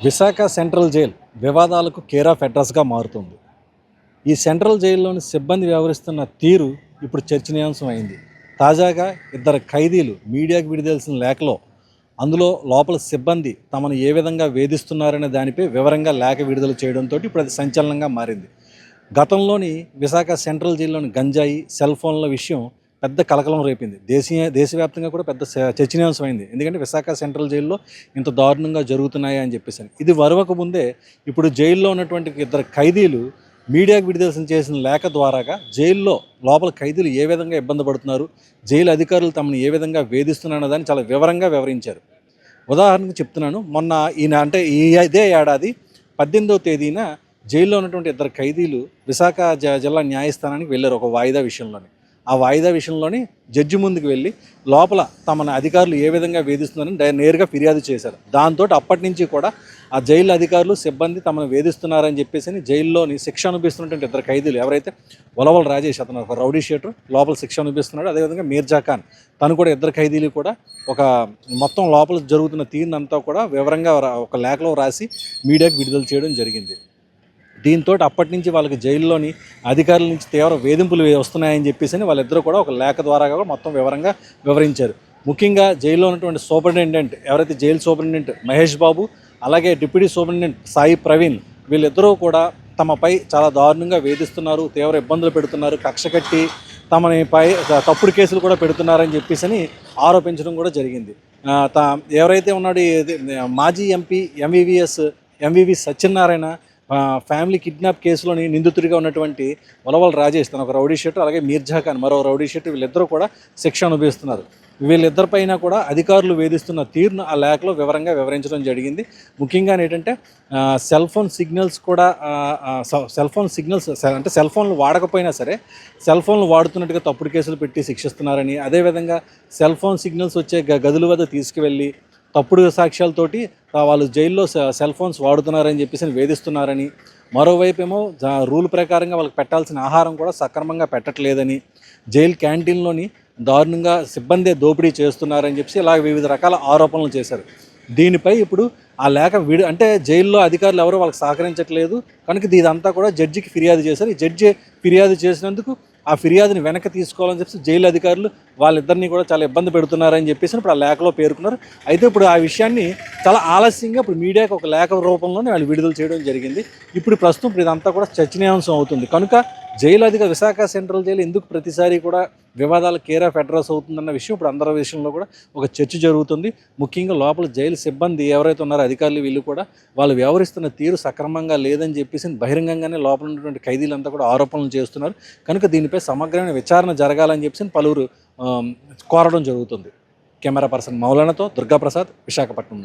Visakha central jail వివాదాలకు care of అడ్రస్గా మారుతుంది. ఈ సెంట్రల్ జైల్లోని సిబ్బంది వ్యవహరిస్తున్న తీరు ఇప్పుడు చర్చనీయాంశం అయింది. తాజాగా ఇద్దరు ఖైదీలు మీడియాకు విడుదలసిన లేఖలో అందులో లోపల సిబ్బంది తమను ఏ విధంగా వేధిస్తున్నారనే దానిపై వివరంగా లేఖ విడుదల చేయడంతో ఇప్పుడు అది సంచలనంగా మారింది. గతంలోని విశాఖ సెంట్రల్ జైల్లోని గంజాయి, సెల్ ఫోన్ల విషయం పెద్ద కలకలం రేపింది. దేశవ్యాప్తంగా కూడా పెద్ద చర్చనీయాంశమైంది. ఎందుకంటే విశాఖ సెంట్రల్ జైల్లో ఇంత దారుణంగా జరుగుతున్నాయి అని చెప్పేసి. ఇది వరవక ముందే ఇప్పుడు జైల్లో ఉన్నటువంటి ఇద్దరు ఖైదీలు మీడియాకు విడుదల చేసిన లేఖ ద్వారాగా జైల్లో లోపల ఖైదీలు ఏ విధంగా ఇబ్బంది పడుతున్నారు, జైలు అధికారులు తమను ఏ విధంగా వేధిస్తున్నారు దాన్ని చాలా వివరంగా వివరించారు. ఉదాహరణకు చెప్తున్నాను, మొన్న ఇదే ఏడాది 18వ తేదీన జైల్లో ఉన్నటువంటి ఇద్దరు ఖైదీలు విశాఖ జిల్లా న్యాయస్థానానికి వెళ్ళారు ఒక వాయిదా విషయంలోని. ఆ వాయిదా విషయంలోని జడ్జి ముందుకు వెళ్ళి లోపల తమను అధికారులు ఏ విధంగా వేధిస్తున్నారని నేరుగా ఫిర్యాదు చేశారు. దాంతో అప్పటి నుంచి కూడా ఆ జైలు అధికారులు సిబ్బంది తమను వేధిస్తున్నారని చెప్పేసి జైల్లోని శిక్ష అనుభవిస్తున్నటువంటి ఇద్దరు ఖైదీలు ఎవరైతే ఉలవల రాజేష్, అతను ఒక రౌడీ షీటర్, లోపల శిక్ష అనుభవిస్తున్నాడు. అదేవిధంగా మీర్జా ఖాన్, తను కూడా ఇద్దరు ఖైదీలు కూడా ఒక మొత్తం లోపల జరుగుతున్న తీరునంతా కూడా వివరంగా ఒక లేఖలో రాసి మీడియాకు విడుదల చేయడం జరిగింది. దీంతో అప్పటి నుంచి వాళ్ళకి జైల్లోని అధికారుల నుంచి తీవ్ర వేధింపులు వస్తున్నాయని చెప్పేసి వాళ్ళిద్దరూ కూడా ఒక లేఖ ద్వారా మొత్తం వివరంగా వివరించారు. ముఖ్యంగా జైల్లో ఉన్నటువంటి సూపరింటెండెంట్ ఎవరైతే జైలు సూపరింటెండెంట్ మహేష్ బాబు, అలాగే డిప్యూటీ సూపరింటెండెంట్ సాయి ప్రవీణ్, వీళ్ళిద్దరూ కూడా తమపై చాలా దారుణంగా వేధిస్తున్నారు, తీవ్ర ఇబ్బందులు పెడుతున్నారు, కక్ష కట్టి తమనిపై తప్పుడు కేసులు కూడా పెడుతున్నారని చెప్పేసి ఆరోపించడం కూడా జరిగింది. ఎవరైతే ఉన్నాడు మాజీ MP MVV Satyanarayana family kidnap కేసులోని నిందితుడిగా ఉన్నటువంటి ఉలవల రాజేష్, తన ఒక రౌడీ షీటర్, అలాగే మీర్జా ఖాన్ మరో రౌడీ షీటర్, వీళ్ళిద్దరూ కూడా శిక్ష అనుభవిస్తున్నారు. వీళ్ళిద్దరిపైన కూడా అధికారులు వేధిస్తున్న తీరును ఆ లేఖలో వివరంగా వివరించడం జరిగింది. ముఖ్యంగా ఏంటంటే సెల్ ఫోన్ సిగ్నల్స్ అంటే సెల్ ఫోన్లు వాడకపోయినా సరే సెల్ ఫోన్లు వాడుతున్నట్టుగా తప్పుడు కేసులు పెట్టి శిక్షిస్తున్నారని, అదేవిధంగా సెల్ ఫోన్ సిగ్నల్స్ వచ్చే గదుల వద్ద తీసుకువెళ్ళి తప్పుడు సాక్ష్యాలతోటి వాళ్ళు జైల్లో సెల్ ఫోన్స్ వాడుతున్నారని చెప్పేసి వేధిస్తున్నారని, మరోవైపు ఏమో రూల్ ప్రకారంగా వాళ్ళకి పెట్టాల్సిన ఆహారం కూడా సక్రమంగా పెట్టట్లేదని, జైలు క్యాంటీన్లోని దారుణంగా సిబ్బంది దోపిడీ చేస్తున్నారని చెప్పేసి ఇలా వివిధ రకాల ఆరోపణలు చేశారు. దీనిపై ఇప్పుడు ఆ లేఖ అంటే జైల్లో అధికారులు ఎవరో వాళ్ళకి సహకరించట్లేదు కనుక ఇదంతా కూడా జడ్జికి ఫిర్యాదు చేశారు. ఈ జడ్జి ఫిర్యాదు చేసినందుకు ఆ ఫిర్యాదుని వెనక్కి తీసుకోవాలని చెప్పేసి జైలు అధికారులు వాళ్ళిద్దరినీ కూడా చాలా ఇబ్బంది పెడుతున్నారని చెప్పేసి ఇప్పుడు ఆ లేఖలో పేర్కొన్నారు. అయితే ఇప్పుడు ఆ విషయాన్ని చాలా ఆలస్యంగా ఇప్పుడు మీడియాకు ఒక లేఖ రూపంలోనే వాళ్ళు విడుదల చేయడం జరిగింది. ఇప్పుడు ప్రస్తుతం ఇదంతా కూడా చర్చనీయాంశం అవుతుంది. కనుక విశాఖ సెంట్రల్ జైలు ఎందుకు ప్రతిసారి కూడా వివాదాల కేర్ ఆఫ్ అడ్రస్ అవుతుందన్న విషయం ఇప్పుడు అందరి విషయంలో కూడా ఒక చర్చ జరుగుతుంది. ముఖ్యంగా లోపల జైలు సిబ్బంది ఎవరైతే ఉన్నారో అధికారులు వీళ్ళు కూడా వాళ్ళు వ్యవహరిస్తున్న తీరు సక్రమంగా లేదని చెప్పేసి బహిరంగంగానే లోపల ఉన్నటువంటి ఖైదీలంతా కూడా ఆరోపణలు చేస్తున్నారు. కనుక దీనిపై సమగ్రమైన విచారణ జరగాలని చెప్పేసి పలువురు కోరడం జరుగుతుంది. కెమెరా పర్సన్ మౌలానాతో దుర్గాప్రసాద్, విశాఖపట్నం నుండి.